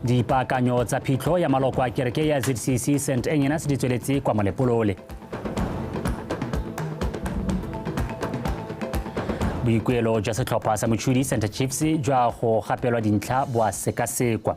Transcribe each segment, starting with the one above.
Dipaakanyo tsa phitlho ya maloko a kereke ya ZCC St. Agnes di tsweletse kwa Molepolole. Boikuelo jwa setlhopha sa motšhudi Center Chiefs jwa go gapelwa dintlha bo a sekasekwa.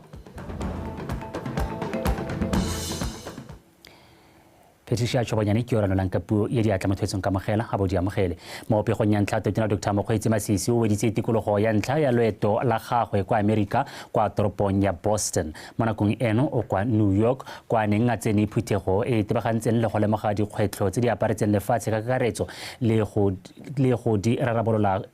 Patricia Chobanyane ke yona lang ka puo ya diatla mothwetsong ka mogela ga bodi amogele mo pegong ya ntlha totona Dr. Mokgweetsi Masisi o weditse tikologo ya ntlha ya loeto la gagwe kwa Amerika kwa toropong ya Boston mo nakong eno o kwa New York kwa neng a tsene phuthego e tebagantseng le go lemoga dikgwetlho tse di aparetseng lefatshe ka kakaretso le go di rarabolola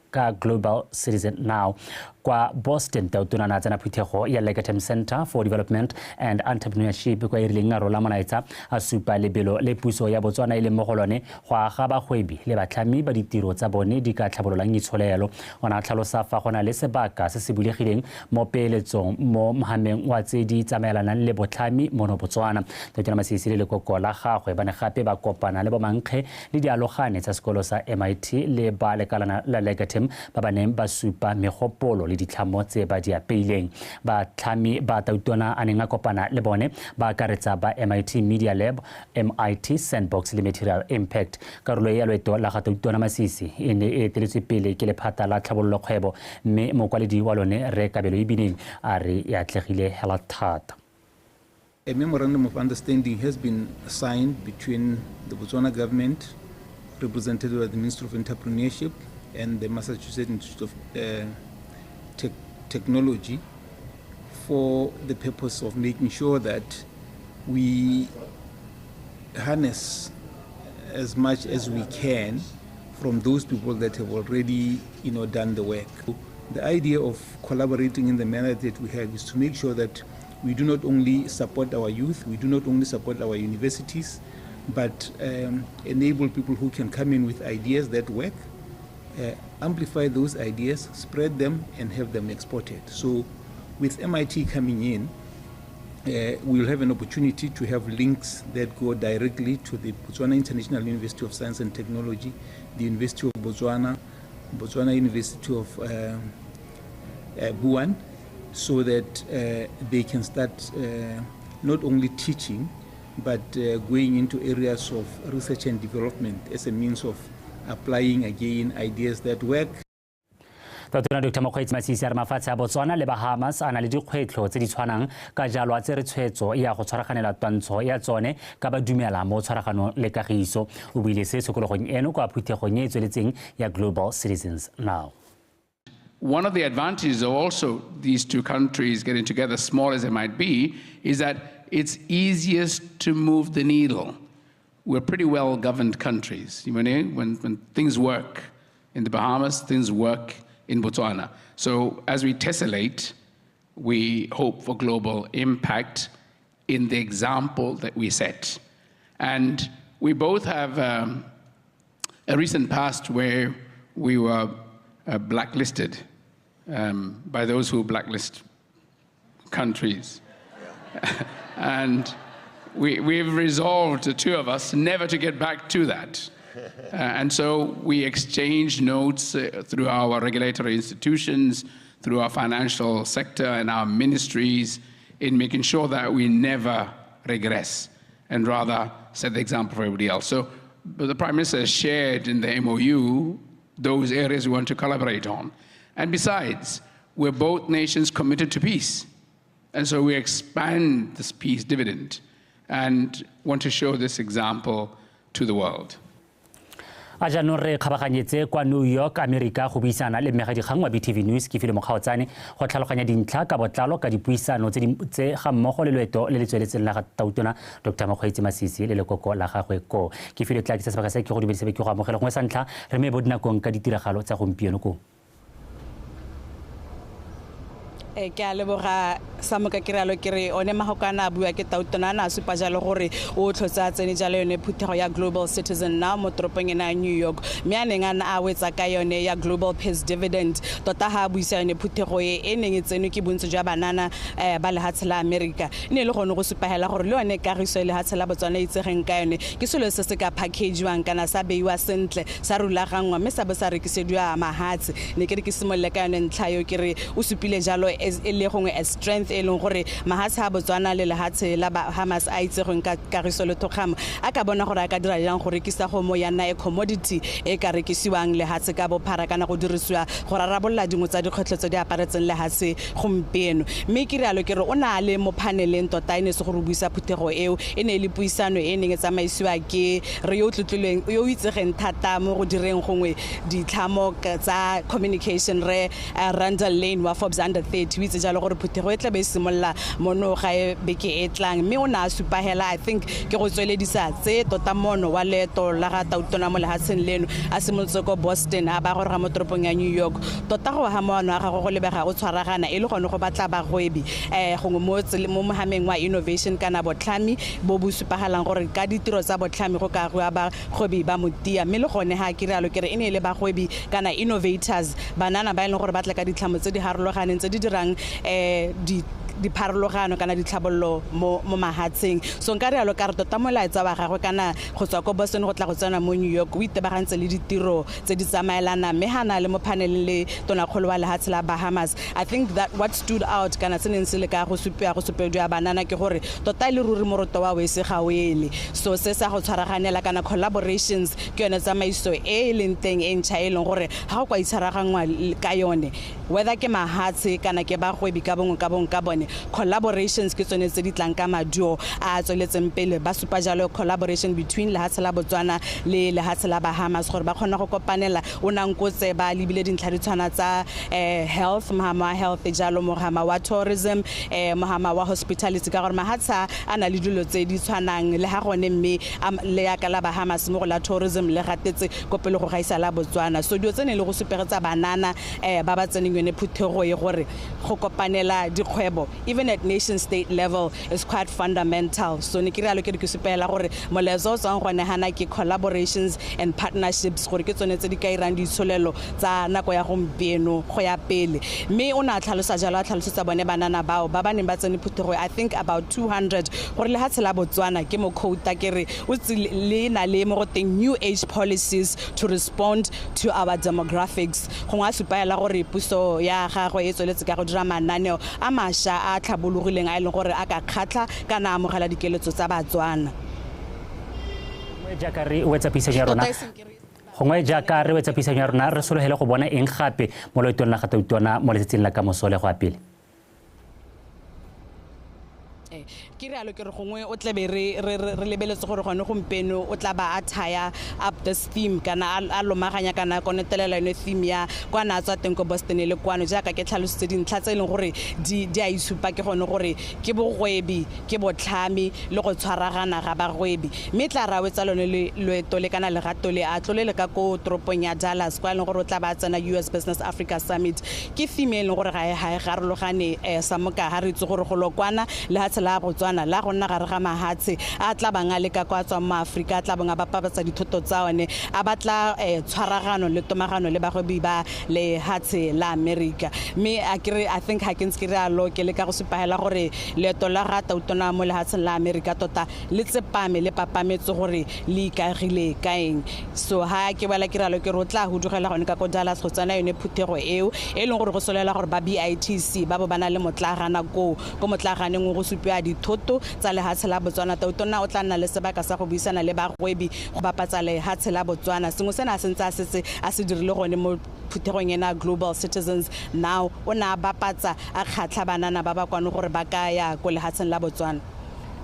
ka Global Citizen Now. Kwa Boston tautona na tsena phuthego ya Legatem Center for Development and Entrepreneurship kwa irileng a rola monaetsa a supa lebelo le puso ya Botswana ile mogolone go aga bagwebi le batlhami ba ditiro tsa bone di ka tlhabololang itsholelo ona tlhalosa fa gona le sebaka se se bulegileng mo peeletsong mo mohameng wa tse di tsamaelanang le botlhami mo Botswana. Tautona Masisi le lekoko la gagwe ba ne gape ba kopana le bomankge le dialogane tsa sekolo sa MIT le ba lekalana la Legatem ba ba neng ba supa megopolo le ditlhamo tse ba di apeileng. Batlhami ba tautona a neng a kopana le bone ba akaretsa ba MIT Media Lab, MIT Sandbox le Material Impact. Karolo ya loeto la ga tautona Masisi e ne e eteletswe pele ke lephata la tlhabololo kgwebo mme mokwaledi wa lone Re Kabelo Ibineng a re e atlegile hela thata. A memorandum of understanding has been signed between the Botswana government, represented by the Ministry of Entrepreneurship, and the Massachusetts Institute of Technology for the purpose of making sure that we harness as much as we can from those people that have already done the work. The idea of collaborating in the manner that we have is to make sure that we do not only support our youth, we do not only support our universities, but enable people who can come in with ideas that work, amplify those ideas, spread them, and have them exported. So with MIT coming in, we will have an opportunity to have links that go directly to the Botswana International University of Science and Technology, the University of Botswana, Botswana University of Buan, so that they can start not only teaching, but going into areas of research and development as a means of applying again ideas that work. Tautona Dr. Mokgweetsi Masisi a re mafatshe a Botswana le Bahamas a na le dikgwetlho tse di tshwanang ka jalo a tsere tshwetso ya go tshwaraganela twantsho ya tsone ka ba dumela mo tshwaraganong le kagiso. O buile se sekologong eno kwa phuthegong e tsweletseng ya Global Citizens Now. One of the advantages of also these two countries getting together, small as it might be, is that it's easiest to move the needle. We're pretty well-governed countries. When things work in the Bahamas, things work in Botswana. So as we tessellate, we hope for global impact in the example that we set. And we both have a recent past where we were blacklisted by those who blacklist countries. And we've resolved, the two of us, never to get back to that. And so we exchange notes through our regulatory institutions, through our financial sector and our ministries in making sure that we never regress and rather set the example for everybody else. So the Prime Minister has shared in the MOU those areas we want to collaborate on. And besides, we're both nations committed to peace. And so we expand this peace dividend and want to show this example to the world. A jaanong re kgabaganyetse kwa New York, Amerika go buisana le mmegadikgang wa BTV News ke File Mokgaotsane go tlhaloganya dintlha ka botlalo ka dipuisano tse ga mmogo le loeto le le tsweletseng la ga tautona Dr. Mokgweetsi Masisi le lekoko la gagwe ko. Ke File tla ke se sebaka se ke go dumedisa be ke go amogela gongwe sa ntlha re me bo dinakong ka ditiragalo tsa gompieno ko. Ke a leboga Samoka Kiralo kere one mahokana bua ke tautona na supa jalo gore o tlhotsa tsene jalo yone phuthego ya Global Citizen Now mo toropong ena New York me a neng a wetsa ka yone ya Global Peace Dividend tota ha buisa yone phuthego e neng tseno ke bontsi jwa banana ba lehatshe la America ne le gone go supahela gore le yone kagiso le lehatshe la Botswana itsegeng ka yone ke selo se se ka packageang kana sa beiwa sentle sa rulagangwa me sa bo sa rekisedwa mahatse ne ke re ke simolle ka yone ntlha yo kere o supile jalo is e le gongwe a strength e leng gore mahatshe a Botswana le lehatshe la Bahamas a itse go nka kagiso le thokgamo a ka bona gore a ka dira jang go rekisa go mo ya nna e commodity e ka rekisiwang lehatshe ka bophara kana go dirisiwa go rarabolla dingwe tsa dikgwetlho tse di aparetseng lehatshe gompieno mme ke rialo ke re o na le mo paneleng tota ine se go buisa phuthego eo e ne le puisano e neng e tsamaisiwa ke re yo tlotlileng yo itsegeng thata mo go direng gongwe ditlhamo tsa communication re Randall Lane wa Forbes Under 30 witse jalo gore phuthego e tla be simolla mono ga e beke e tlang mme o na supahela I think ke go tsweledisa tse tota mono wa leto la ga tautona mo lehatsheng leno a simolotse ko Boston a ba gore ga mo toropong ya New York tota go ha moano a go lebega o tshwaragana e le gone go batla ba goebi gongwe mo mohameng wa innovation kana botlhami bo bo supagalang gore ka ditiro tsa botlhami go ka go ba goebi ba motia mme le gone ha ke rialo ke re ene le ba goebi kana innovators banana ba ile gore batla ka ditlhamo tse di harologaneng tse di dirang di pharologano kana ditlhabollo mo mahatsheng so nka rialo ka re tota molaetsa wa gagwe kana go tswa ko Boston go tla go tsena mo New York o itebagantse le ditiro tse di tsamaelana mme hana le mo paneleng le tona kgolo wa lehatshe la Bahamas I think that what stood out kana tseneng se le ka go supediwa banana ke gore tota le ruri moroto wa wese ga wele so se sa go tshwaraganela kana collaborations ke yone tsamaiso e leng teng e ntšha e leng gore ga go kwa itshwaragangwa ka yone whether ke mahatshe kana ke ba goebi ka bongwe ka bone collaborations ke tsone tse di tlang ka maduo a tsweletseng pele ba supa jalo collaboration between lehatshe la Botswana le lehatshe la Bahamas gore ba kgona go kopanela o nang kotse ba libile dintlha di tshwana tsa health mahama health jalo mohama wa tourism mohama wa hospitality ka gore mahatsha a na le dilo tse di tshwanang le ha gone mme le ya ka la Bahamas mo go la tourism le gatetse ko pele go gaisa la Botswana so dio tsene le go superetsa banana ba ba tseneng yone phuthego e gore go kopanela dikgwebo even at nation state level is quite fundamental so ne ke rialo ke ke supela gore molezo o tsang go nehana ke collaborations and partnerships gore ke tsone tse di ka irang ditsholelo tsa nako ya gompieno go ya pele mme o na tlhalosa jalo a tlhalosetsa bone banana bao ba neng ba tsene phuthego I think about 200 gore le hatshe la Botswana ke mo quota ke re o le na le mo go teng new age policies to respond to our demographics go nga supela gore puso ya gagwe e tsweletse ka go dira mananeo a masha a tlhabologileng a ile gore a ka khatla kana amogela dikeletso tsa Batswana jaaka re wetsa pisanyo ya rona gongwe jaaka re wetsa pisanyo ya rona re sologele go bona eng gape mo loetong la gatautona mo letsetsing la ka mosole go apele ke rialo ke re gongwe o tle be re lebeletse gore gone gompeno o tla ba a thaya up this theme kana a lomaganya kana konetelela ene theme ya kwa na tswa teng ko Boston le kwano jaaka ke tlhalositse dintlha tse leng gore di a isupa ke gone gore ke bogwebi ke botlhami le go tshwaragana ga bagwebi mme tla ra wetsa lone loeto le kana legato le a tlolele ka ko toropong ya Dallas kwa leng gore o tla ba tsena US Business Africa Summit ke theme leng gore ga e garologane sa moka ha re itse gore go lokwana le hatshe la Botswana la gonna gare ga mahatshe a tla banga le ka kwa tswa mo Africa a tla banga ba pabatsa dithoto tsa one a batla tshwaragano le tomagano le bagwebi ba le hatshe la America me I think ha ke ntse re a lo ke le ka go supahela gore leeto la ga tautona mo le hatshe la America tota le tsepame le papametse gore le ikagile kaeng so ha ke bala ke ralo ke rotla ho dugela gone ka ko Dallas go tsana yone phuthego eo e leng gore go solela gore ba BITC ba bo bana le motlagana ko motlaganeng go supia dithoto tsa lehatshe la Botswana tautona o tla nna le sebaka sa go buisana le bagwebi go bapatsa lehatshe la Botswana sengwe sena a sentse a setse a se dirile gone mo phuthegong ena Global Citizens Now o na bapatsa a khatla banana ba ba kwano gore ba ka ya ko lehatsheng la Botswana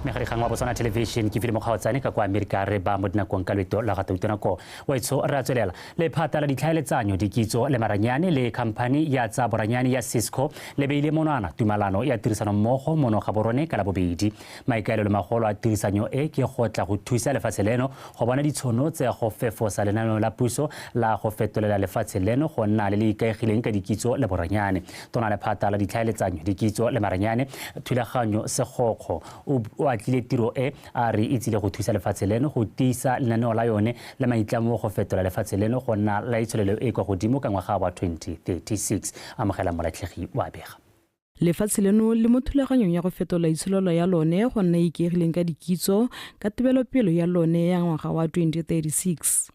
Megarigang wa Botswana Television ke filimo kgaotsane ka kwa Amerika re ba mo dinakong ka lweto la gatautona ko wa itso re a tswelela le phata la ditlhaeletsanyo dikitso le maranyane le company ya tsa boranyane ya Cisco le beile monwana tumalano ya tirisano mmogo mono ga borone ka la bobedi maikaelelo magolo a tirisanyo e ke go tla go thusa lefatshe leno go bona ditshono tse go fefosa lenaneo la puso la go fetolela lefatshe leno go nna le ikaegileng ka dikitso le boranyane tona le phata la ditlhaeletsanyo dikitso le maranyane thulaganyo segokgo o tlile tiro e a re itsile go thusa lefatshe leno go tiisa lenaneo la yone le maitlamo go fetola lefatshe leno go nna la itsholelo e kwa godimo ka ngwaga wa 2036 amogela molatlhegi wa bega lefatshe leno le mo thulaganyong ya go fetola itsholelo ya lone go nna ikeegileng ka dikitso ka tebelopelo ya lone ya ngwaga wa 2036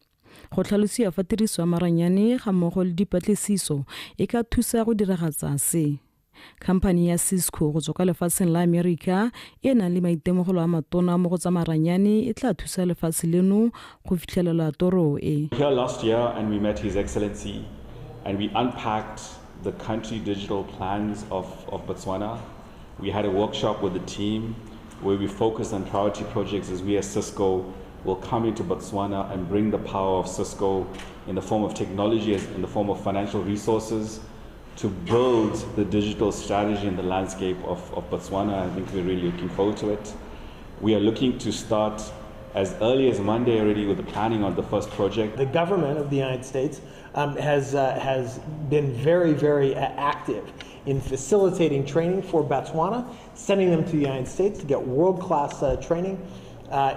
go tlhalosiwa fa tiriso ya maranyane ga mmogo le dipatlisiso e ka thusa go diragatsa se Company ya Cisco go tswa kwa lefatsheng la America e nang le maitemogelo a matona mo go tsa maranyane e tla thusa lefatshe leno go fitlhelela toro e. Here last year and we met His Excellency and we unpacked the country digital plans of Botswana. We had a workshop with the team where we focused on priority projects as we as Cisco will come into Botswana and bring the power of Cisco in the form of technology, in the form of financial resources to build the digital strategy in the landscape of Botswana. I think we're really looking forward to it. We are looking to start as early as Monday already with the planning on the first project. The government of the United States has been very, very active in facilitating training for Botswana, sending them to the United States to get world-class training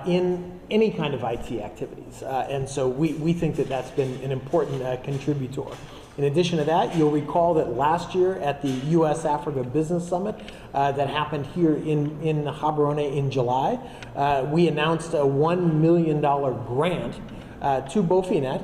in any kind of IT activities. And so we think that that's been an important contributor. In addition to that, you'll recall that last year at the U.S.-Africa Business Summit that happened here in Gaborone in July, we announced a $1 million grant to Bofinet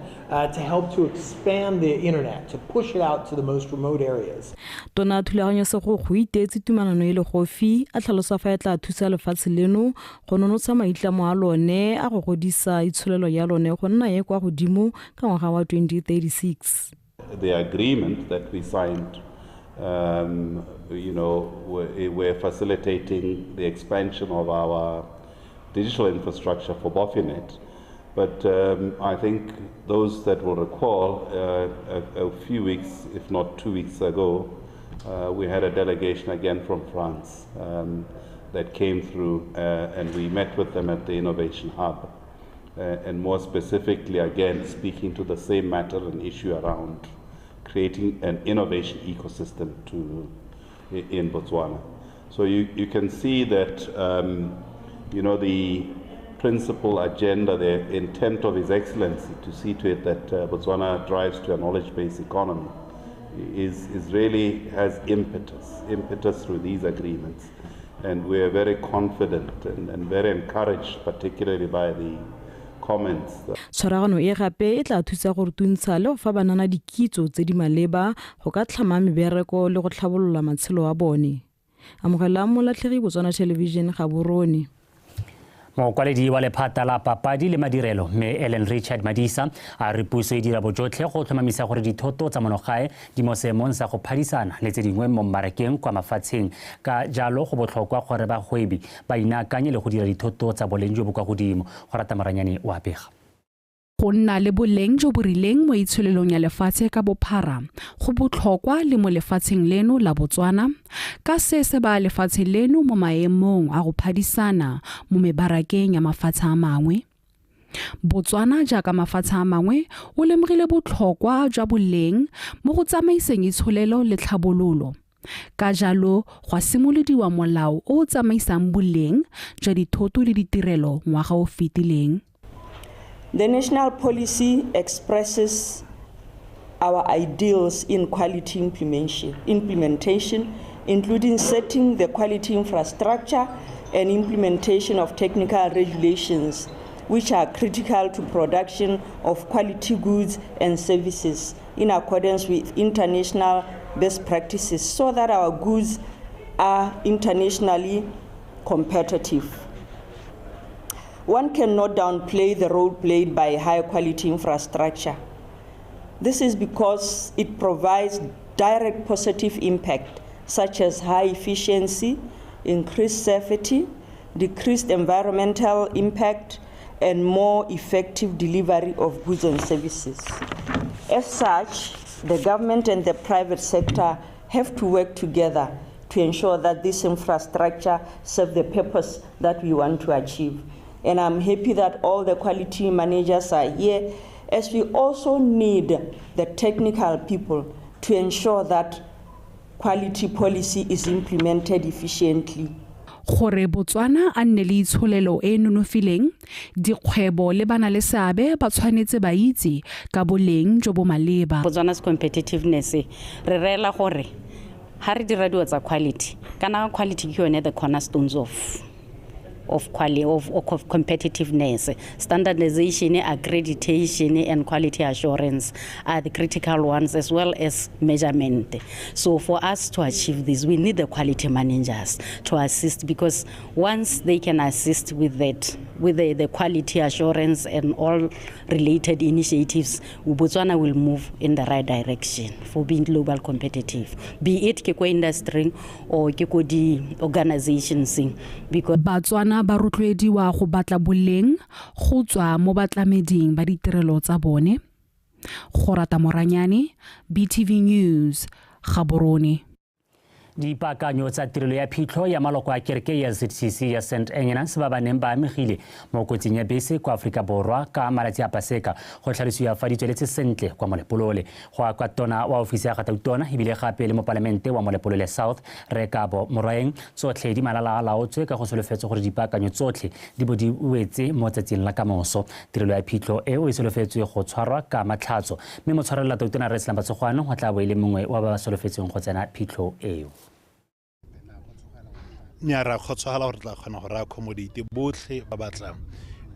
to help to expand the internet, to push it out to the most remote areas. Tona thulaganyo se go itetse tumanano e le gofi a tlhalosa fa e tla thusa lefatshe leno go nonotsa maitlamo a lone a go godisa itsholelo ya lone go nna ye kwa godimo ka ngwaga wa 2036. The agreement that we signed, we're facilitating the expansion of our digital infrastructure for Bofinet. But I think those that will recall, a few weeks, if not 2 weeks ago, we had a delegation again from France that came through and we met with them at the Innovation Hub. And more specifically, again, speaking to the same matter and issue around creating an innovation ecosystem in Botswana. So you can see that, the principal agenda, the intent of His Excellency to see to it that Botswana drives to a knowledge-based economy is really has impetus through these agreements. And we are very confident and very encouraged, particularly by the comments. Tshwaragano e gape e tla thusa gore tuntsha le go fa banana dikitso tse di maleba go ka tlhama mebereko le go tlhabolola matshelo a bone. Amogela molatlhegi Botswana Television Gaborone. Mokwaledi wa lephata la papadi le madirelo mme Ellen Richard Madisa a re puso e dira bojotlhe go tlhomamisa gore dithoto tsa monogae di mo seemong sa go phadisana le tse dingwe mo mmarakeng kwa mafatsheng ka jalo go botlhokwa gore bagwebi ba inaakanye le go dira dithoto tsa boleng jo bo kwa godimo go rata maranyane o apega. Go nna le boleng jo bo rileng mo itsholelong ya lefatshe ka bophara go botlhokwa le mo lefatsheng leno la Botswana ka se ba lefatshe leno mo maemong a go phadisana mo mebarakeng ya mafatshe a mangwe. Botswana jaaka mafatshe a mangwe o lemogile botlhokwa jwa boleng mo go tsamaiseng itsholelo le tlhabololo. Ka jalo go simolodiwa molao o tsamaisang boleng jwa dithoto le ditirelo ngwaga o fetileng. The national policy expresses our ideals in quality implementation, including setting the quality infrastructure and implementation of technical regulations, which are critical to production of quality goods and services in accordance with international best practices so that our goods are internationally competitive. One cannot downplay the role played by high quality infrastructure. This is because it provides direct positive impact such as high efficiency, increased safety, decreased environmental impact, and more effective delivery of goods and services. As such, the government and the private sector have to work together to ensure that this infrastructure serves the purpose that we want to achieve. And I'm happy that all the quality managers are here, as we also need the technical people to ensure that quality policy is implemented efficiently. Gore Botswana a nne le itsholelo e nonofileng, dikgwebo le bana le seabe ba tshwanetse ba itse ka boleng jo bo maleba. Botswana's competitiveness re rela gore ha re dira dio tsa quality kana quality ke yone the cornerstones of of competitiveness. Standardization, accreditation, and quality assurance are the critical ones, as well as measurement. So for us to achieve this, we need the quality managers to assist, because once they can assist with that, with the quality assurance and all related initiatives, Botswana will move in the right direction for being global competitive, be it ke industry or ke di organizations. Because Botswana ba rotloediwa go batla boleng go tswa mo batlameding ba ditirelo tsa bone. Go rata Moranyane, BTV News, Gaborone. Dipaakanyo tsa tirelo ya phitlho ya maloko a kereke ya ZCC ya St. Agnes ba baneng ba amegile mo kotsing ya bese kwa Afrika Borwa ka malatsi a Paseka go tlhalosiwa fa di tsweletse sentle kwa Molepolole. Go a kwa tona wa ofisi ya Gatautona ebile gape le mo palamente wa Molepolole South Rekabo Moraeng tsotlhe di malalaalaotswe ka go solofetswe gore dipaakanyo tsotlhe di bo di wetse mo tsatsing la kamoso. Tirelo ya phitlho eo e solofetswe go tshwarwa ka matlhatso mme motshwarela Tautona Resla Batsogwana go tla bo ile mongwe wa ba solofetsweng go tsena phitlho eo. Nyara kgotsogala gore tla kgona go re accommodate botlhe ba batlang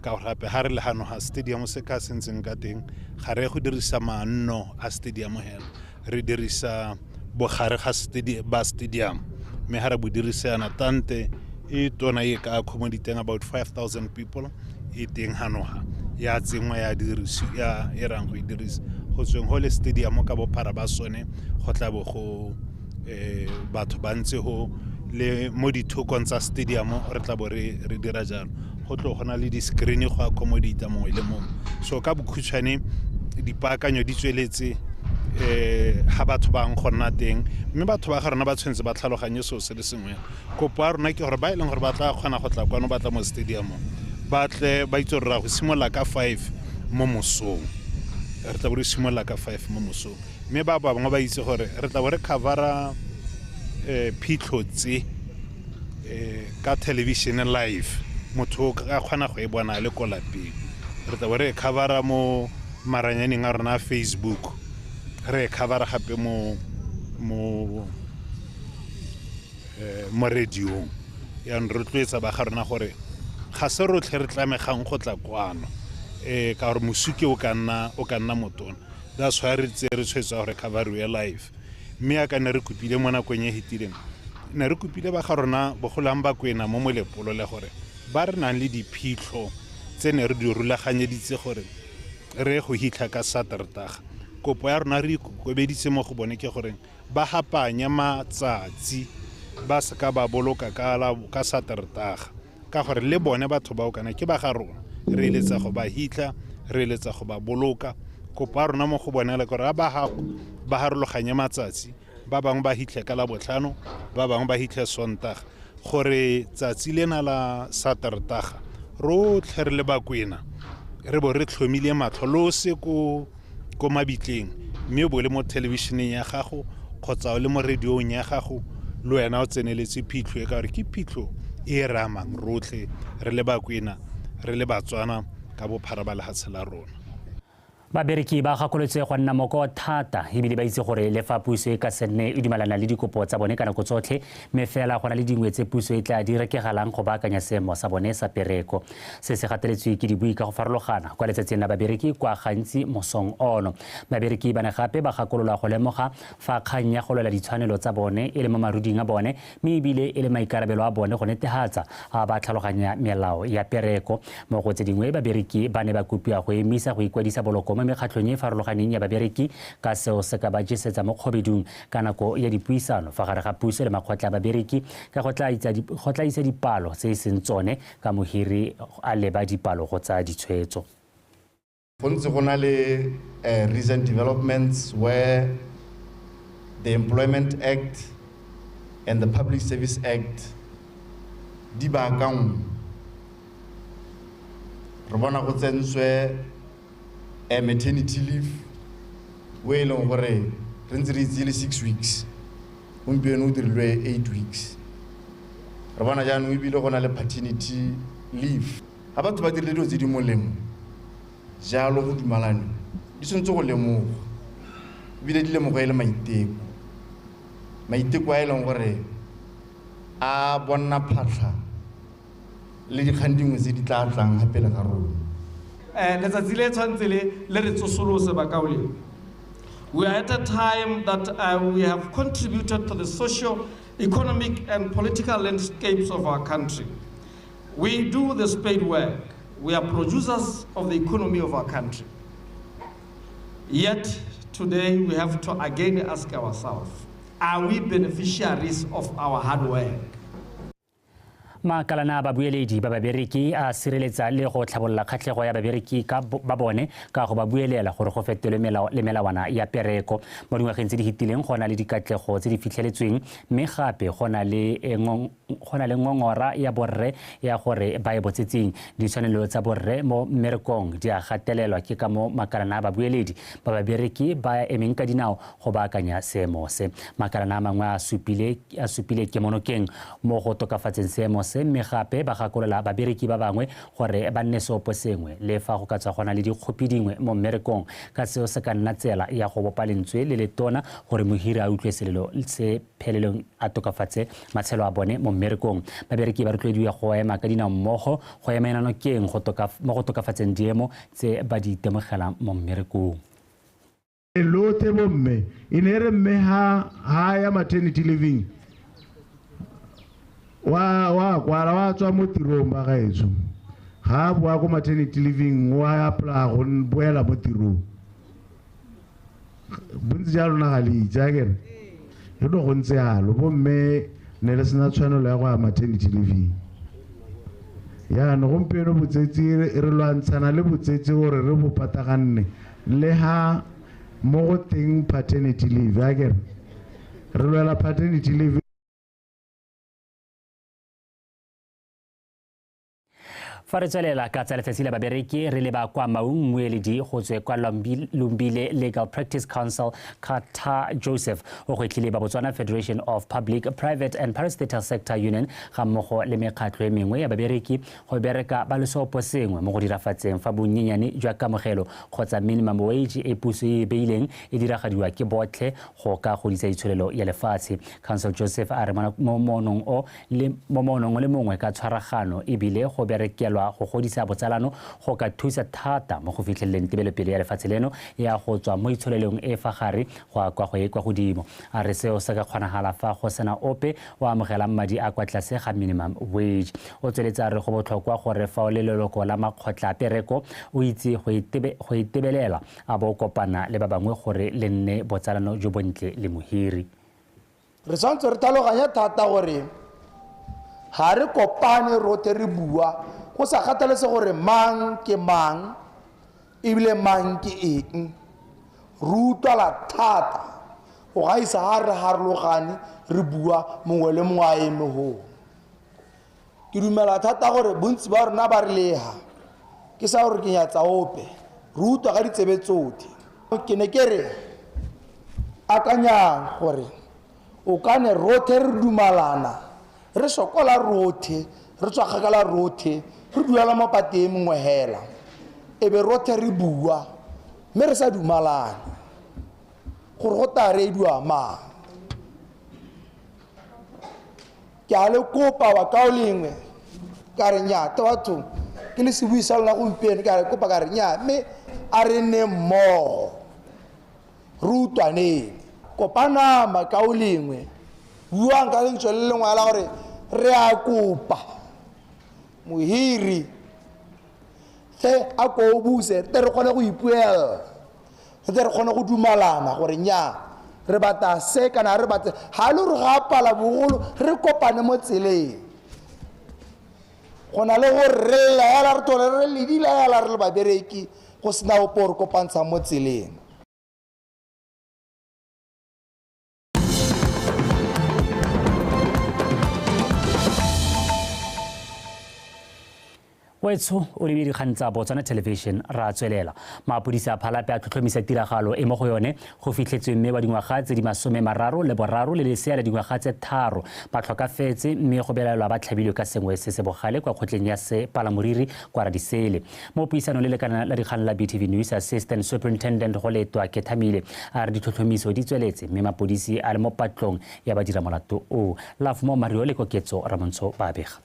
ka gore gape ha re le hano ha stadium se ka sentseng ka teng ga re go dirisa manno a stadium hela re dirisa bogare ga stadium me ha re bo dirisana tante e tona e ka accommodate about 5,000 people e teng hano ha ya tsengwa ya dirisi ya erang go dirisa go tsweng ho le stadium ka bophara ba sone go tla bo go batho ba ntse ho le mo dithokong tsa stadium re tla bo re dira jalo go tlo gona le di-screen go accommodate mongwe le mongwe so ka bokhutshwane dipaakanyo di tsweletse ha batho ba go nna teng mme batho ba ga rona ba tshwentse ba tlhaloganye so se le sengwe kopo a rona ke gore ba ileng gore ba tla kgona go tla kwano ba tla mo stadium ba tle ba itse re go simolla ka 5 mo mosong re tla bo re simolla ka 5 mo mosong mme ba bangwe ba itse gore re tla bo re covera phitlho tse ka television live motho ka kgona go e bona le ko lapeng re tla bo re covera mo maranyaneng a rona Facebook re covera gape mo radio ya re tlwetsa ba ga rona gore ga se rotlhe re tlamegang go tla kwano ka gore mosuke o ka nna motona that's why re tshwetsa gore cover we live mme ya ka ne re kopile mo nakong e hetileng ne re kopile ba ga rona bogolang ba kwena mo Molepolole gore ba re nang le diphitlho tse ne re di rulaganyeditse gore re go hitla ka Saterdag kopo ya rona re ikobeditse mo go bone ke gore ba hapanya matsatsi ba se ka ba boloka ka Saterdag ka gore le bone batho ba o kana ke ba ga rona re eletsa go ba hitla re eletsa go ba boloka kopo ya rona mo go bonela gore ba harologanya matsatsi ba bangwe ba hitle ka la botlhano ba bangwe ba hitle Sondag gore tsatsi lena la Saterdag rotlhe re le ba kwena re bo re tlhomile matlho lo se ko mabitleng mme bo le mo televisioneng ya gago kgotsa le mo radioong ya gago lo wena o tseneletse phitlho e ka re ke phitlho e ramang rotlhe re le ba kwena re le Batswana ka bophara ba lehatshe la rona. Babereki ba gakoletswe go nna moko thata ebile ba itse gore le fa puso e ka senne e dumelana le dikopo tsa bone ka nako tsotlhe mme fela gona le dingwe tse puso e tla di rekegalang go baakanya seemo sa bone sa pereko se se gateletswe ke dibui ka go farologana kwa letsatsing la babereki kwa gantsi mosong ono. Babereki ba ne gape ba gakolola go lemoga fa kgang ya go lwela ditshwanelo tsa bone e le mo maruding a bone mme ebile e le maikarabelo a bone go netefatsa ba tlhaloganya melao ya pereko. Mo go tse dingwe babereki ba ne ba kopiwa go emisa go ikwadisa boloko mo mekgatlhong e farologaneng ya babereki ka seo se ka ba jesetsa mo kgobedung ka nako ya dipuisano fa gare ga puso le makgotla a babereki ka go tla isa dipalo tse e seng tsone ka mohiri a leba dipalo go tsa ditshwetso. Go ntse go na le recent developments where the Employment Act and the Public Service Act di baakangwa re bona go tsentswe maternity leave we leng gore re ntse re tsile 6 weeks gompieno o dirilwe 8 weeks re bona jaanong ebile go na le paternity leave ga batho ba dirile dilo tse di molemo jalo go dumalane di tshwanetse go lemoga ebile di lemoga e le maiteko a e leng gore a bonna phatlha le dikgang dingwe tse di tla tlang gape le ga rona. Letsatsi le tshwantse le re tsosolose bakaoleng. We are at a time that we have contributed to the social, economic and political landscapes of our country. We do the spade work. We are producers of the economy of our country. Yet today we have to again ask ourselves, are we beneficiaries of our hard work? Makalana babueledi ba babereki a sireletsa le go tlhabolola kgatlhego ya babereki ka ba bone ka go ba buelela gore go fetolwe melao le melawana ya pereko mo dingwageng tse di hitileng gona le dikatlego tse di fitlheletsweng mme gape gona le ngongora ya borre ya gore ba e botsetseng ditshwanelo tsa borre mo mmerekong di a gatelelwa ke ka mo makalana babueledi ba babereki ba emeng ka dinao go baakanya seemo se. Makalana mangwe a supile kemonokeng mo go tokafatseng seemo mme gape ba gakolola babereki ba bangwe gore ba nne seopo sengwe le fa go ka tswa gona le dikgopi dingwe mo mmerekong ka seo se ka nna tsela ya go bopa lentswe le letona gore mohiri a utlwe selelo se phelelong a tokafatse matshelo a bone mo mmerekong. Babereki ba rotloediwa go ema ka dinao mmogo go ema nokeng mo go tokafatseng diemo tse ba di itemogelang mo mmerekong. Lote bomme inere mme ha ya maternity living wa tswa mo tirong ba gaetso ga bua go maternity living wa apply go boela mo tirong bontsi jalo na gali jagere e do go ntse yalo bomme ne le sena tshwanelo ya go ya maternity living ya no gompieno botsetsi re lwantshana le botsetsi gore re bo pataganne le ha mo go teng paternity leave jagere re lwela paternity leave. Fa re tswelela ka tsa letsatsi la babereki re leba kwa Maung moeledi go tswe kwa Lumbile Legal Practice Council Kata Joseph o go tlile ba Botswana Federation of Public, Private and Parastatal Sector Union ga mmogo le mekgatlho e mengwe ya babereki go bereka ba lesopo sengwe mo go dirafatseng fa bonyenyane jwa kamogelo kgotsa minimum wage e puso e beileng e diragadiwa ke botlhe go ka godisa itsholelo ya lefatshe. Council Joseph a re mo monong le mongwe ka tshwaragano ebile go berekelwa go godisa botsalano go ka thusa thata mo go fitlheleng tebelopele ya lefatshe leno ya go tswa mo itsholelong e fa gare go kwa godimo. A re seo se ka kgonagala fa go sena ope wa amogelang madi a kwa tlase ga minimum wage. O tsweletsa re go botlhokwa gore fa o le leloko la makgotla a pereko o itse go itebelela a bo kopana le ba bangwe gore le nne botsalano jo bontle le mohiri. Re santse re tlhaloganya thata gore ha re kopane rote re bua go sa kgathalese gore mang ke mang ebile mang ke eng re utlwala thata go gaisa ha re harologane re bua mongwe le mongwe a eme go. Ke dumela thata gore bontsi ba rona ba re leha ke sa gore ke nyatsa ope re utlwa ka ditsebe tsotlhe. Ke ne ke re akanyang gore o ka ne rothe re dumalana re sokola rothe re tswa kgakala rothe re duela mo pateng mongwe hela e be rothe re bua mme re sa dumalane gore go tare e dua mang. Ke a le kopa ba ka o lengwe ka re nya te batho ke le se buisa lona gompieno ka re kopa ka re nya mme a re ne mmogo re utlwaneng kopana ma ka o lengwe buang ka lentswe le lengwe la gore re a kopa mohiri ge a ko buse te re kgone go ipuela te re kgone go dumalana gore nya re bata se kana re bata ha le re gapala bogolo re kopane mo tseleng gona le go re la re tole re le dila la re le babereki go sena o por kopantsha mo tseleng. Wetso o le dikgang tsa Botswana Television ra tswelela. Mapodisa a phalape a tlhotlhomisa tiragalo e mo go yone go fitlhetswe mme wa dingwaga tse di 33 le lesea la dingwaga tse 3 ba tlhokafetse mme go belaelwa ba tlhabilwe ka sengwe se se bogale kwa kgotleng ya se palamoriri kwa Radisele. Mo puisano le lekana la dikgang la BTV News Assistant Superintendent go letwa ke Thamile a re ditlhotlhomiso di tsweletse mme mapodisi a le mo patlong ya ba dira molato o. Lafmo Mario le koketso Ramontsho ba bega.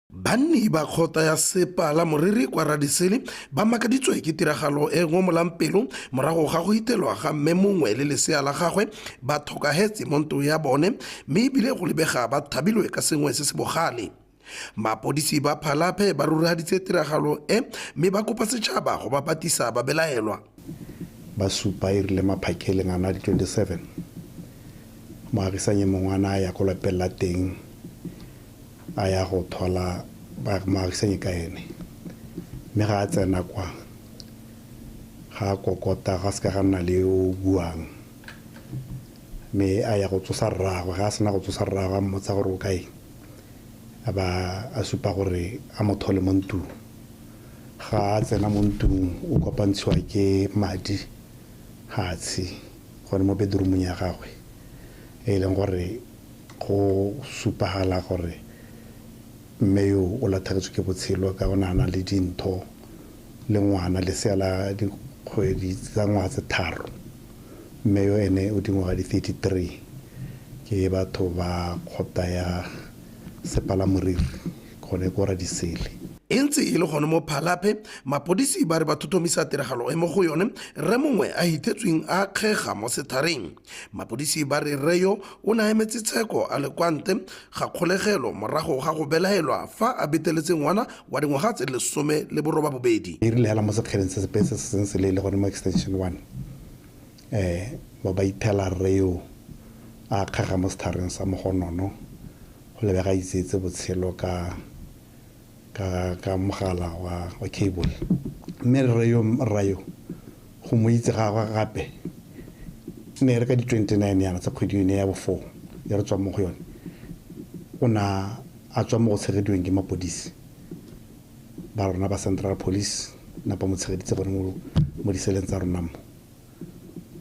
banni ba kgota ya sepala moriri kwa Radisele ba makaditswe ke tiragalo e ngo molampelo morago ga go itelwa ga mme mongwe le lesea la gagwe ba thokahetse mo ntlo ya bone mme ebile go lebega ba thabilwe ka sengwe se se bogale. Mapodisi ba Phalape ba rurahaditse tiragalo e mme ba kopa setšhaba go ba batisa ba belaelwa. BOSUPA e rile maphakele ngana di 27 moagisanye mongwana ya go lapella teng a ya go thola ba maagisanye ka ene mme ga a tsena kwa ga kokota ga se ka nna le o buang mme a ya go tsosa rragwe ga a sena go tsosa rragwe a mmotsa gore o kae a ba a supa gore a mo thole mo ntung ga a tsena mo ntung o kopantshiwa ke madi hatsi gore mo bedroomong ya gagwe e leng gore go supagala gore mme yo o latlhegetswe ke botshelo ka go nana le dintho le ngwana le seala dikgwedi tsa ngwaga tse 3 mme yo ene o dingwaga di 33 ke batho ba kgota ya sepala moriri gone go Radisele. E ntse e le gone mo Phalape mapodisi ba re ba thothomisa tiragalo e mo go yone re mongwe a hitetsweng a kgega mo sethareng. Mapodisi ba re reyo o na emetse tsheko a le kwante ga kgolegelo morago ga go belaelwa fa a beteletse ngwana wa dingwaga tse 12. E rile hela mo sekgeleng se sepese se le gone mo extension 1 ba ithela reyo a kgega mo sethareng sa mogonono go lebega itsetse botshelo ka mogala wa cable mme rayo go mo itse gagwe gape ne re ka di 29 yana tsa kgwedi ene ya bo 4 ya re tswa mo go yone o na a tswa mo go tshegediweng ke mapodisi ba rona ba Central Police na pa mo tshegeditse bone mo diseleng tsa rona mo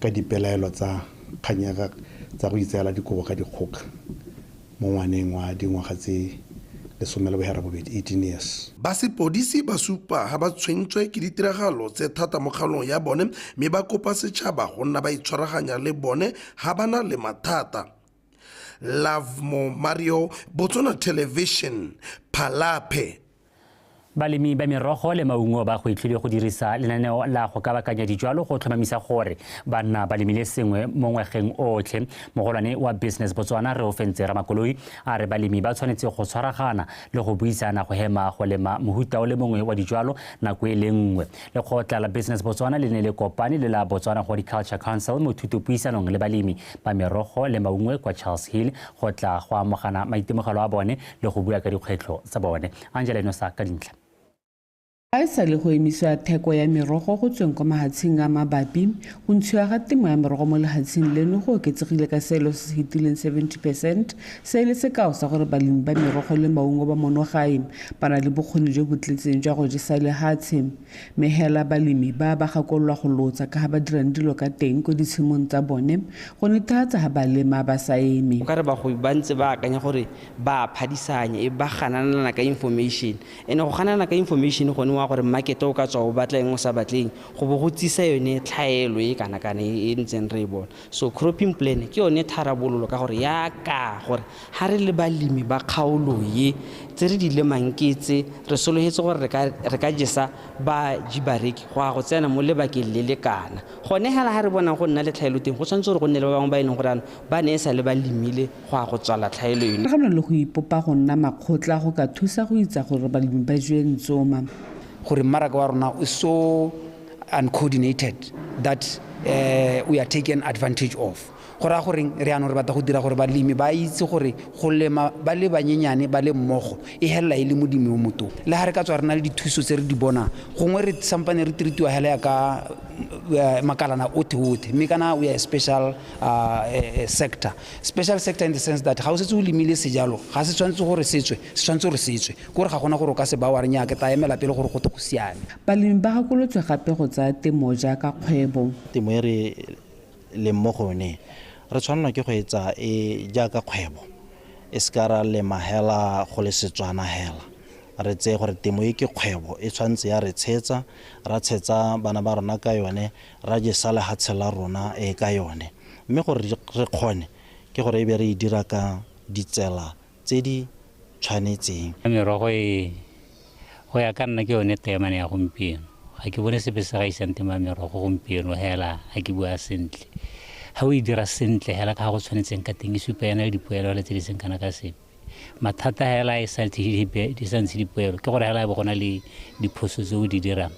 ka dipelaelo tsa kganyaga tsa go itseela dikobo ka dikgoka mo ngwaneng wa dingwaga tse 18 years. Ba sepodisi ba supa ha ba tshwentswe ke ditiragalo tse thata mo kgaolong ya bone mme ba kopa setšhaba go nna ba itshwaraganya le bone ha bana le mathata. Love Mo Mario, Botswana Television, Phalape. Balemi ba merogo le maungo ba go itlhile go dirisa lenaneo la go kabakanya dijwalo go tlhomamisa gore ba nna balemi le sengwe mo ngwageng otlhe. Mogolwane wa Business Botswana re ofentse Ramakoloi a re balemi ba tshwanetse go tshwaragana le go buisana go hema go lema mohuta o le mongwe wa dijwalo nako e le nngwe. Lekgotla la Business Botswana le ne le kopane le la Botswana Horticulture Council mo thutopuisanong le balemi ba merogo le maungo kwa Charles Hill go tla go amogana maitemogelo a bone le go bua ka dikgwetlho tsa bone. Angela Inosa ka dintlha. A isa le go emisa theko ya merogo go tsweng kwa mahatsheng a mabapi go ntshiwa ga temo ya merogo mo lehatsheng leno go oketsegile ka seelo se se hitileng 70%, se le sekao sa gore balemi ba merogo le maungo ba monogae ba na le bokgoni jo bo tletseng jwa go jesa lehatshe mme hela balemi ba gakololwa go lotsa ka ha ba dirang dilo ka teng ko ditshimong tsa bone go netefatsa ha ba lema ba sa eme. O ka re bagwebi ba ntse ba akanya gore ba phadisanya e ba ganana ka information ene go ganana ka information go ne gore market o ka tswa o batleng o sa batleng go bo go tsisa yone tlhaelo e kana e ntseng re bona. So cropping plan ke yone tharabololo ka gore ya ka gore ha re le balemi ba kgaolo ye tse re di lemang ketse re sologetse gore re ka jesa ba jibareki go tsena mo lebakeng le le kana gone hela ha re bona go nna le tlhaelo teng go tshwanetse gore go nne le ba bangwe ba ileng gore ba ne sa le ba lemile go tswala tlhaelo yone. Re le go ipopa go nna makgotla go ka thusa go itsa gore balemi ba jwe ntsoma gore mmaraka wa rona is so uncoordinated that we are taken advantage of. Gora gore re ano re batla go dira gore balemi ba itse gore go lema ba le banyenyane ba le mmogo e hela ile modimo o moto le ha re ka tswa rena le dithuso tse re di bona gongwe re sampane re tritiwa hela ya ka makalana ote mme kana we are special sector in the sense that how se tse o lemile sejalo ga se tshwantse gore setswe se tshwantse gore setswe gore ga gona gore ka se ba wa re nya ke ta emela pele gore go go siame. Balemi ba gakolotswe gape go tsa temo jaaka kgwebo. Temo e re le mmogone re tshwanela ke go etsa e jaaka kgwebo e skara le mahela go le Setswana hela re tse gore temo e ke kgwebo e tshwantse ya re tshetsa ra tshetsa bana ba rona ka yone ra je sala hatsela rona e ka yone mme gore re kgone ke gore e be re dira ka ditsela tse di tshwanetseng. Merogo go ya ka nna ke yone temane ya gompieno ga ke bone sepe se ga isang tema merogo gompieno hela ga ke bua sentle ga o e dira sentle hela ka go tshwanetseng ka teng e supa yana le dipoelo le tse di seng kana ka sepe mathata hela e sa ntse dipoelo ke gore hela e bo gona le diphoso tse o di dirang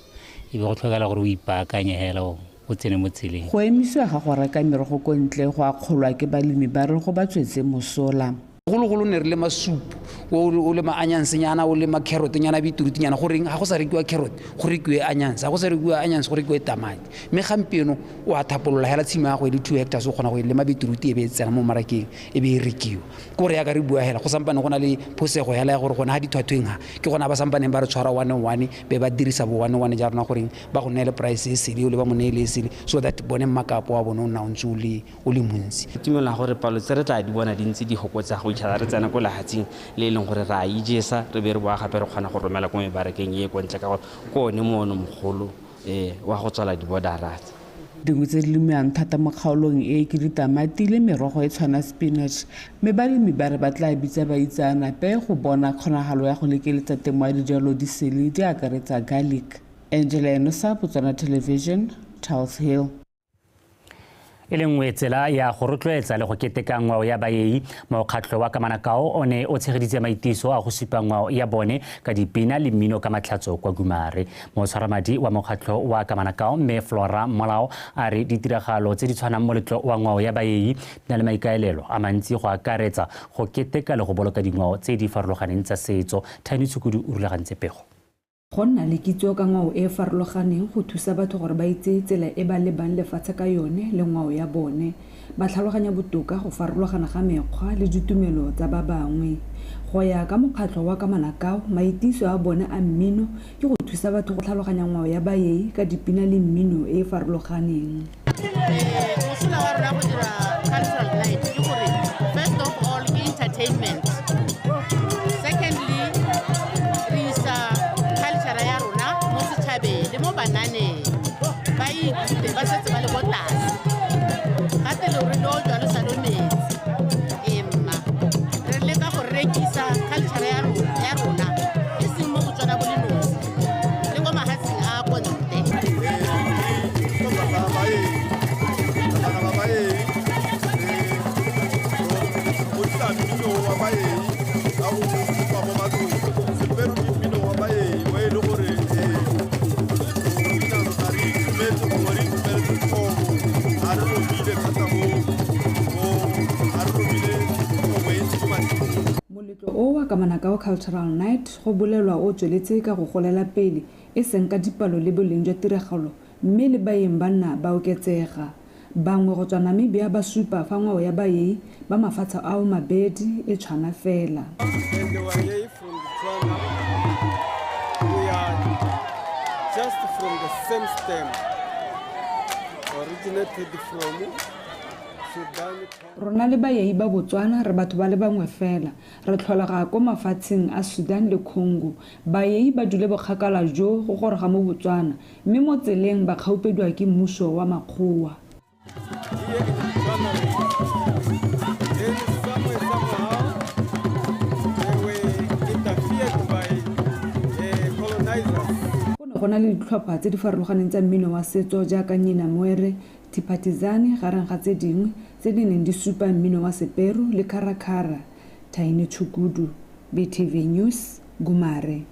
e be go tlhokala gore o ipaakanye hela o tsene mo tseleng. Go emisiwa ga go reka merogo ko ntle go a kgolwa ke balemi ba re go ba tswetse mosola. Golo ne re le masupu o le ma anyansenyana o le ma carrot nyana biturutinyana gore ga go sa rekiwa carrot go rekiwe onions ga go sa rekiwa onions go rekiwe tamati me gampieno o a thapolola hela tshimo ya go le 2 hectares o gona go le ma bituruti e be tsena mo marakeng e be e rekiwa gore ya ka re bua hela go sampane gona le phosego hela ya gore gona ha dithwathweng ha ke gona ba sampane ba re tshwara 1-1 be ba dirisa bo 1-1 ja rona gore ba go nele price e sele o le ba mo nele e sele so that bone makapo wa bona o na ntse o le montsi timela gore palo tse re tla di bona dintsi di hokotsa go itšha re tsena go lahatsing le leng gore ra ijesa re be re boa gape re kgona go romela go mebarekeng e go ntle ka go ne mono mogolo wa go tswala di-borderas. Dingwe tse di lemiwang thata mo kgaolong e ke ditamati le merogo e tshwana spinach mme balemi ba re ba tla bitsa baitsanape go bona kgonagalo ya go lekeletsa temo ya dijalo di sele di akaretsa garlic. Angela Enosa, Botswana Television, Charles Hill. E le nngwe tsela ya go rotloetsa le go keteka ngwao ya baei mokgatlho wa Kamanakao o ne o tshegeditse maitiso a go supa ngwao ya bone ka dipina le mmino ka matlhatso kwa Gumare. Motshwaramadi wa mokgatlho wa Kamanakao mme Flora Molao a re ditiragalo tse di tshwanang moletlo wa ngwao ya baei di na le maikaelelo a mantsi go akaretsa go keteka le go boloka dingwao tse di farologaneng tsa setso. Thani Tshukudu o rulagantse pego. Go nna le kitso ka ngwao e farologaneng go thusa batho gore ba itse tsela e ba lebang lefatshe ka yone le ngwao ya bone ba tlhaloganya botoka go farologana ga mekgwa le ditumelo tsa ba bangwe. Go ya ka mokgatlho wa Kamanakao maitiso a bone a mmino ke go thusa batho go tlhaloganya ngwao ya baei ka dipina le mmino e farologaneng. Mosola wa rona go dira cultural night ke gore first of all ke entertainment. Banane ba ithute ba setse ba le go tlase gape le gore lo jalo sa lo metsi emma re leka go rekisa culture ya rona e seng mo Botswana bo le nosi le go mahatsing a konte o wa Kamanakao Cultural Night go bolelwa o tsweletse ka go golela pele e seng ka dipalo le boleng jwa tiragalo mme le baeng ba nna ba oketsega bangwe go tswa Namibia ba supa fa ngwao ya baei ba mafatshe ao mabedi e tshwana fela. We are just from the same stem, originated from rona le baei ba Botswana re batho ba le bangwe fela re tlholega ko mafatsheng a Sudan le Congo baei ba dule bokgakala jo go goroga mo Botswana mme mo tseleng ba kgaupediwa ke mmuso wa makgowa. Go na le ditlhopha tse di farologaneng tsa mmino wa setso jaaka Nyina Mwere, Tipatizane gareng ga tse dingwe tse di neng di supa mmino wa Seperu le Karakara. Thani Tshukudu, BTV News, Gumare.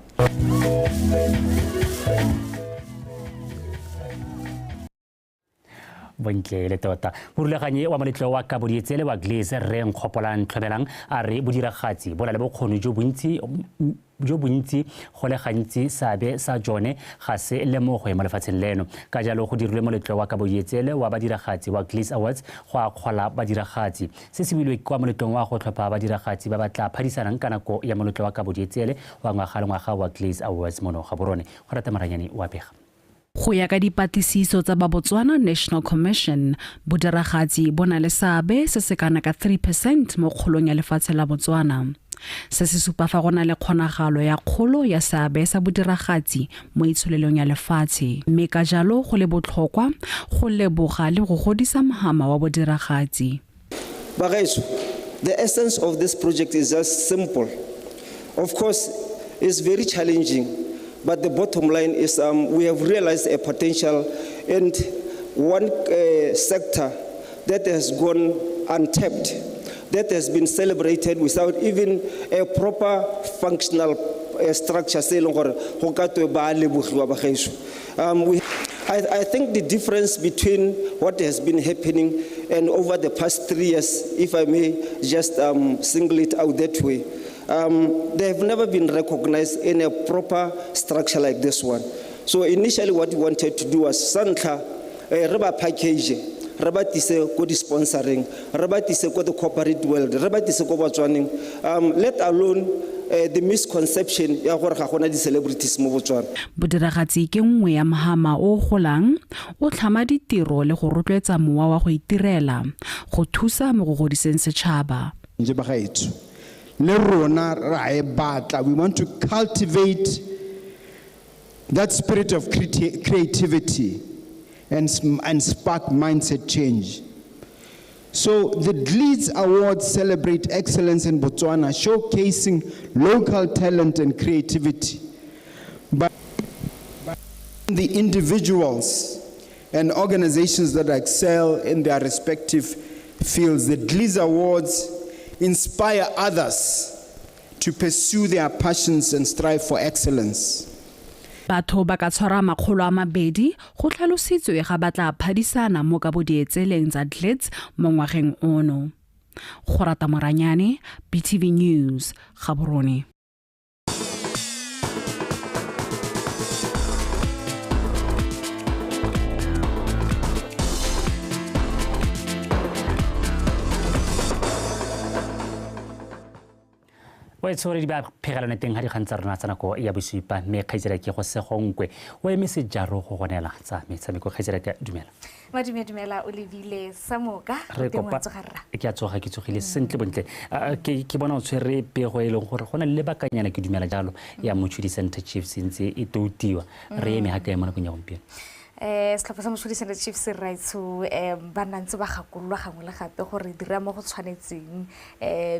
Bontle le tota burulaganye wa moletlo wa Kabo Dietsele wa Glaze re nkgopolang tlhobelang a re bodiragatsi bona le bokgoni jo bontsi go le gantsi sabe sa jone ga se lemogo mo lefatsheng leno ka jalo go dirilwe moletlo wa Kabo Dietsele wa badiragatsi wa Glaze Awards go akgola badiragatsi se se bilwe kwa moletlong wa go tlhopha badiragatsi ba batla phadisanang ka nako ya moletlo wa Kabo Dietsele wa ngwaga le ngwaga wa Glaze Awards mono ga borone go rata maranyane wa pega. Go ya ka dipatlisiso tsa ba Botswana National Commission bodiragatsi bona le seabe se se kana ka 3% mo kgolong ya lefatshe la Botswana. Se se supa fa gona le kgonagalo ya kgolo ya seabe sa bodiragatsi mo itsholelong ya lefatshe mme ka jalo go le botlhokwa go leboga le go godisa mohama wa bodiragatsi. Bagaetsho, the essence of this project is just simple. of course, is very challenging. But the bottom line is we have realized a potential, and one sector that has gone untapped, that has been celebrated without even a proper functional structure. I think the difference between what has been happening and over the past 3 years, if I may just single it out that way, they have never been recognized in a proper structure like this one. So initially what we wanted to do was Santla, reba package, reba tise ko di sponsoring, reba tise ko the corporate world, reba tise ko Botswana, let alone the misconception ya gore ga gona di celebrities mo Botswana. Bodiragatsi ke nngwe ya mahama o golang o tlhama ditiro le go rotloetsa mowa wa go itirela go thusa mo go godiseng setšhaba. We want to cultivate that spirit of creativity and spark mindset change. So the Leeds Awards celebrate excellence in Botswana, showcasing local talent and creativity. But the individuals and organizations that excel in their respective fields, the Leeds Awards inspire others to pursue their passions and strive for excellence. Batho ba ka tshwara 200 go tlhalositswe ga batla phadisana mo ka bodietseleng tsa Glitz mo ngwageng ono. Go rata Moranyane, BTV News, Gaborone. Wa tsore di ba phegelana teng ha di gantsa rena tsana ko ya bosupa me khaitsela ke go segonkwe o emetse jaro go gonela tsa metshameko khaitsela ka dumela Dumela o lebile Samoka re kopa ke a tsoga ke tsogile sentle bontle ke bona o tshwere pego e leng gore gona le bakanyana ke dumela jalo ya Mochudi Center Chiefs ntse e toutiwa re eme ha ka ema go nya gompieno Setlhopha sa Mochudi Center Chiefs right so ba nantse ba gakololwa gangwe le gape gore dira mo go tshwanetseng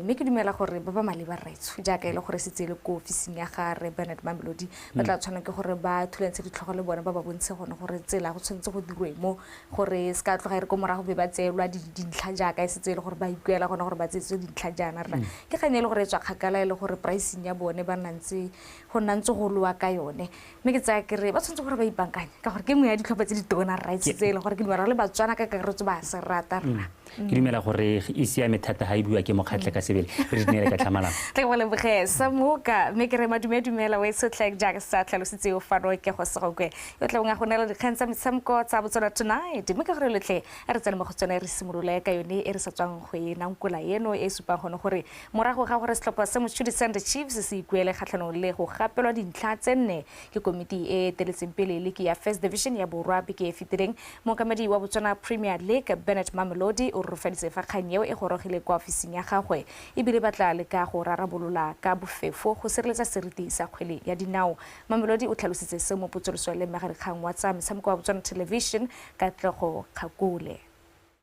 me ke dumela gore ba ba maleba right jaaka ile gore setse le ko officing ya ga re Bernard Mamelodi ba tla tshwana ke gore ba thulentshe ditlhogo le bona ba ba bontshe gone gore tsela go tshwanetse go dirwe mo gore ska tloga re ko morago be ba tselwa dintlha jaaka e setse le gore ba ikuela gone gore ba tsetse dintlha jana rra ke ganye le gore tswa kgakala ile gore pricing ya bone ba nantse go nantse go lwa ka yone me ke tsaya ke re ba tshwanetse gore ba ipankanya ka gore ke mo ya ditlhopha tse di tona rights tse le gore ke dumela le Batswana ka karetso ba se rata rra ke dumela gore e siame thata ha e bua ke mokgatle ka sebele re dinele ka tlhamala tle go le bge Samoka me ke re dumela we sotlek jaaka sa tlhalositse o fano ke go segokwe yo tle nga go nela dikgantsa metshameko tsa Botswana tonight me ka gore le tle re tsena mo go tsena re simolola ka yone e re sa tswang go e nankola eno e supa gone gore morago ga gore setlhopha sa Mochudi Center Chiefs se ikuele kgatlhanong le go gapelwa dintlha tsenne ke komiti e teletseng pele le ke ya First Division ya Borwa ke fitireng mokamedi wa Botswana Premier League Bernard Mamelodi o rofeditse fa kganyeo e gorogile kwa ofising ya gagwe e bile batla le ka go rarabolola ka bofefo go sireletsa seriti sa kgwele ya dinao Mamelodi o tlhalositse se mo potsoloso le magarikgang wa tsa metshameko wa Botswana Television ka tlego Khakule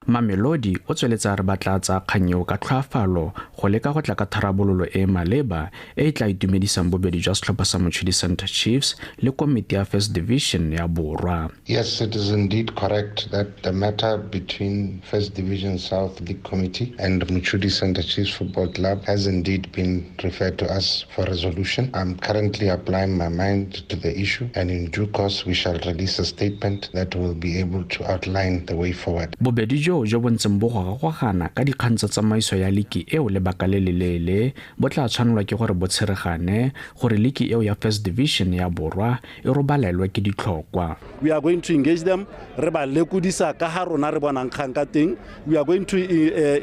Mamelodi o tsweletsa re batla tsa kganyeo ka tlhoafalo go leka go tla ka tharabololo e maleba e tla itumedisang bobedi jwa setlhopha sa Mochudi Center Chiefs le komiti ya First Division ya Borwa. Yes, it is indeed correct that the matter between First Division South League Committee and Mochudi Center Chiefs Football Club has indeed been referred to us for resolution. I'm currently applying my mind to the issue, and in due course we shall release a statement that will be able to outline the way forward. Bobedi jo bontseng bo go gana ka dikgang tsa tsamaiso ya liki eo le baka le lelele bo tla tshwanelwa ke gore bo tsheregane gore liki eo ya First Division ya Borwa e robalelwa ke ditlhokwa. We are going to engage them re ba lekudisa ka ha rona re bonang kgang ka teng. We are going to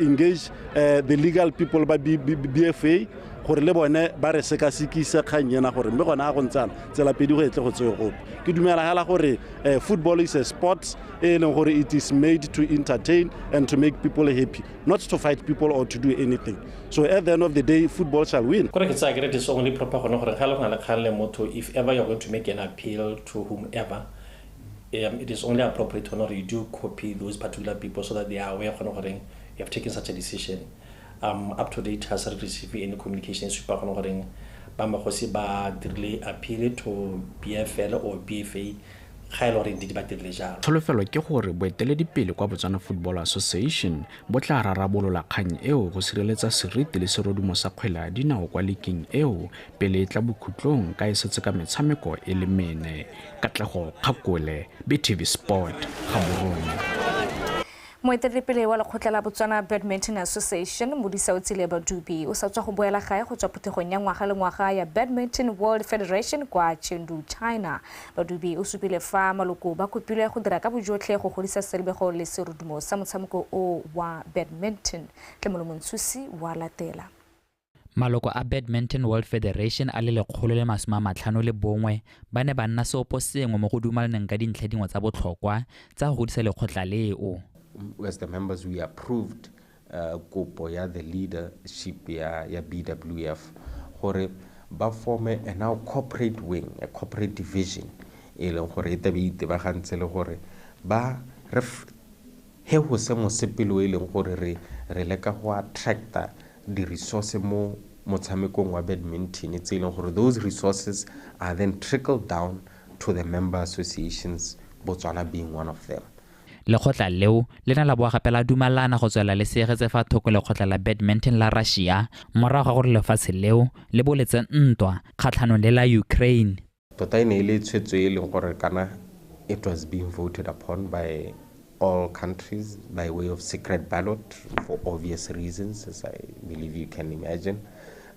engage the legal people ba BFA gore le bone ba re sekasikisa kgang yena gore mme gona go ntsana tsela pedi go etle go tswe go ke dumela hala gore football is a sport and it is made to entertain and to make people happy, not to fight people or to do anything. So at the end of the day, football shall win. It is only proper if ever you're going to make an appeal to whomever, it is only appropriate when you do copy those particular people so that they are aware you have taken such a decision. Up to date has received any communication ba magosi ba dirile appeal to BFL or BFA ga e le gore di ba dirile jalo. Tsholofelo ke gore boeteledipele kwa Botswana Football Association bo tla rarabolola kgang eo go sireletsa seriti le serodumo sa kgwele ya dinao kwa leking eo pele e tla bokhutlong ka e setse ka metshameko e le mene. Katlego Kgakole, BTV Sport, Gaborone. Moeteledipele wa lekgotla la Botswana Badminton Association Modisa o tsile Badubi o sa tswa go boela gae go tswa phuthegong ya ngwaga le ngwaga ya Badminton World Federation kwa Chengdu, China. Badubi o supile fa maloko ba kopile go dira ka bojotlhe go godisa selebego le serodumo sa motshameko o wa badminton. Tlemolo Montsusi wa latela. Maloko a Badminton World Federation a le 151 ba ne ba nna seopo sengwe mo go dumalaneng ka dintlha dingwe tsa botlhokwa tsa go godisa lekgotla leo. As the members, we approved kopo ya the leadership ya BWF gore ba forme a now corporate wing, a corporate division e leng gore ite be itebagantse le gore ba he go se mosepelo e leng gore re leka go attracta di resources mo motshamekong wa badminton tse e leng gore those resources are then trickled down to the member associations, Botswana being one of them. Lekgotla leo le na la boa gape la dumalana go tswela le seegetse fa thoko lekgotla la badminton la Russia morago ga gore lefatshe leo le boletse ntwa kgatlhanong le la Ukraine. Tota e ne le tshwetso e leng gore kana it was being voted upon by all countries by way of secret ballot for obvious reasons, as I believe you can imagine.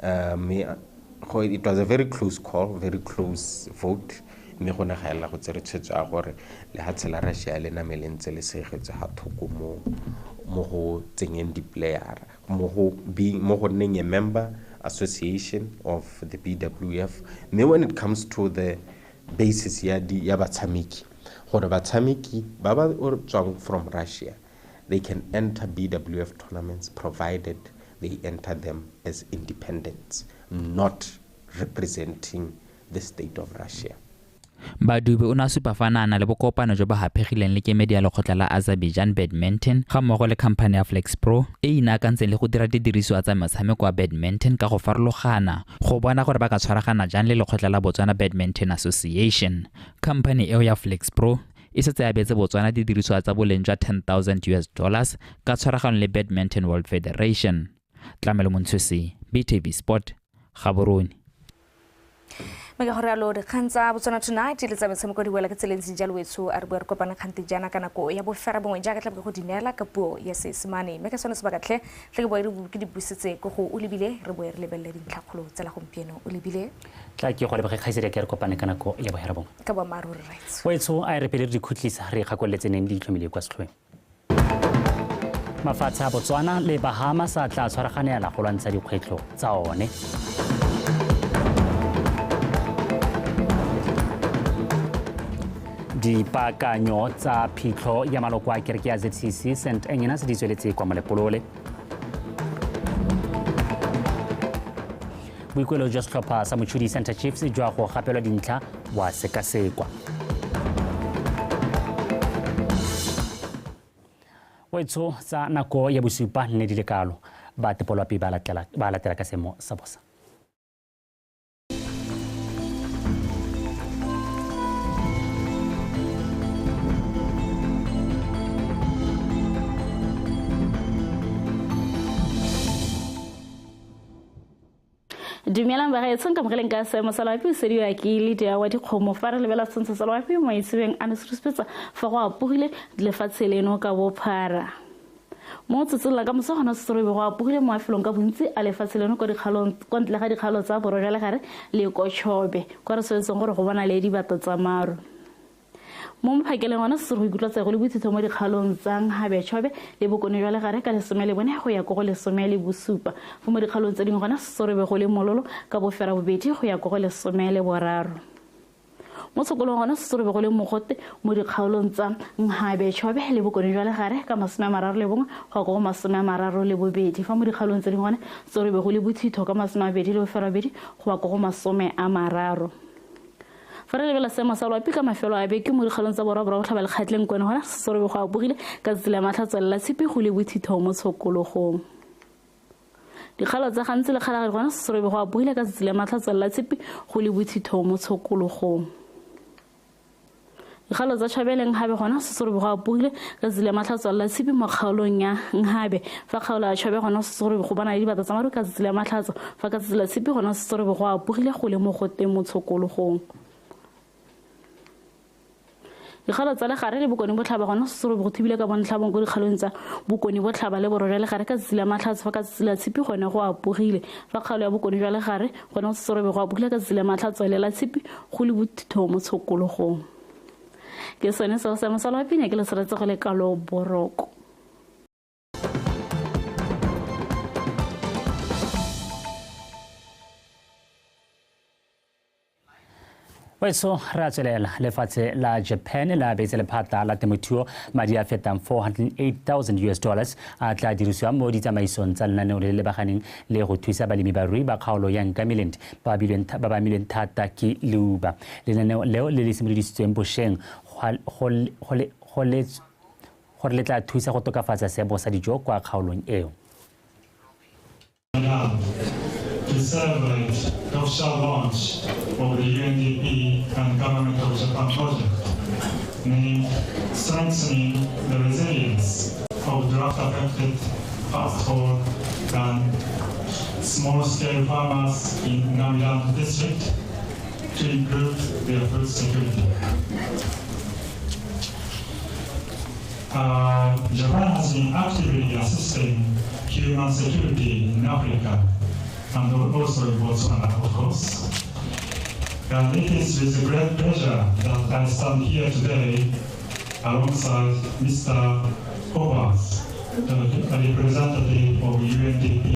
It was a very close call, very close vote. Me go ne ga ela go tsere tshwetso a gore le ha tshela Russia le namelentse le segetse ha thoko mo go tsenyeng di player mo go neng a member association of the BWF. When it comes to the basis ya batshameki gore batshameki ba ba tswang from Russia, they can enter BWF tournaments provided they enter them as independents, not representing the state of Russia. Badubi o na supafanana le bokopano jo ba hapegileng le kemedi ya lekgotla la Azerbaijan Badminton ga mmogo le company ya FlexPro e inakantseng le go dira didiriswa tsa motshameko wa badminton ka go farologana go bona gore ba ka tshwaragana jang le lekgotla la Botswana Badminton Association. Company eo ya FlexPro e setse ya betse Botswana didiriswa tsa boleng jwa $10,000 ka tshwaragano le Badminton World Federation. Tlamelo Montsusi, BTV Sport, Gaborone. Mega gore alo re khantsa Botswana Tonight le tsa metshameko di wela ke tselentseng jalo wetso a re bo re kopana khante jana kana ko ya bo fera bongwe jaaka tla go dinela ka puo ya Seesimane me ka sone se bakatle tle ke bo re ke di busetse go go o lebile re bo re lebelle dintlhakgolo tsa la gompieno o lebile tla ke gore ba kgaisere ke re kopana kana ko ya bo hera bongwe ka ba maruri right wetso a re pele di khutlisa re gakolletseneng di itlhomile kwa setlhoeng. Mafatshe a Botswana le Bahamas a tla tshwaraganela go lwantsha dikgwetlho tsa one. Dipaakanyo tsa phitlho ya maloko a kereke ya ZCC St. Agnes di tsweletse kwa Molepolole. Boikuelo jwa setlhopha sa Mochudi Center Chiefs jwa go gapelwa dintlha wa sekasekwa. Wetso tsa nako ya bosupa le di le kalo ba tepolwapi ba latela ka semo sa bosa. Dumelang ba gaetseng ka mogeleng ka seemo sa loapi se diwa ke leader wa dikgomo fa re lebela tshwantsho sa loapi maitsebeng a nesrespetsa fa go apogile lefatshe leno ka bophara mo tsotsela ka mosogana se re go apogile mo afelong ka bontsi a lefatshe leno ko dikgalong kontle ga dikgalo tsa borwa le gare le ko chobe go re swetseng gore go bona le dibato tsa maru mo mphakele ngwana se re go ikutlwa go le bothitho mo dikgalong tsang ha be chobe le bokone jwa le gare ka lesome le bone go ya go lesome le bosupa go mo dikgalong tse dingwe gona se re go le mololo ka bofera bobedi go ya go lesome le boraro mo tshokolong gona se re go le mogote mo dikgaolong tsa ha be chobe le bokone jwa le gare ka masome mararo le bongwe go go masome mararo le bobedi fa mo dikgalong tse dingwe gona se re go le bothitho ka masome mabedi le bofera bobedi go go masome a mararo. Fara le bela sema sa loapi ka mafelo a beke mo dikgalong tsa borwa go tlhaba le khatleng kwene gona se re go apogile ka tsela matlhatswela tshipi go le bothitho mo tshokologong. dikgalo tsa gantsi le kgala gona sesorebe go a bogile ka tsela matlhatso la tshepi go le bothitho mo tshokologong dikgalo tsa Tšhabeleng gabe gona sesorebe go a bogile ka tsela matlhatso la tshepi mo kgaolong ya Nghabe fa kgaolo ya Tšhabe gona sesorebe go bana le dibata tsa maru ka tsela matlhatso fa ka tsela tshepi gona sesorebe go a bogile go le mo gote mo tshokologong dikgalo tsa legare le bokone botlhaba gona sesorebe go thibile ka bontlhabong go dikgalong tsa bokone botlhaba le borore legare ka tsela matlhatso fa ka tsela tshipi gone go a bogile fa kgaolo ya bokone jwa legare gona sesorebe go a bogile ka tsela matlhatso le la tshipi go le bothitho mo tshokologong ke sone seo sa mosala wa pina ke le seretse go le kalo boroko Weso ra tswelela lefatshe la Japan la beetse lephata la temothuo madi a fetang $408,000 a tla dirisiwa mo ditsamaisong tsa lenaneo le le baganeng le go thusa balemi ba rui ba kgaolo ya Nkamiland ba ba mileng thata ke leuba lenaneo leo le le simolodisitsweng bošweng gore le tla thusa go tokafatsa seemo sa dijo kwa kgaolong eo to celebrate the official launch of the UNDP and Government of Japan project, named Strengthening the Resilience of Drought-Affected Household and Small-Scale Farmers in Ngamiland District to improve their food security. Japan has been actively assisting human security in Africa and also in Botswana, of course. And it is with great pleasure that I stand here today alongside Mr. Hobart, the representative of UNDP.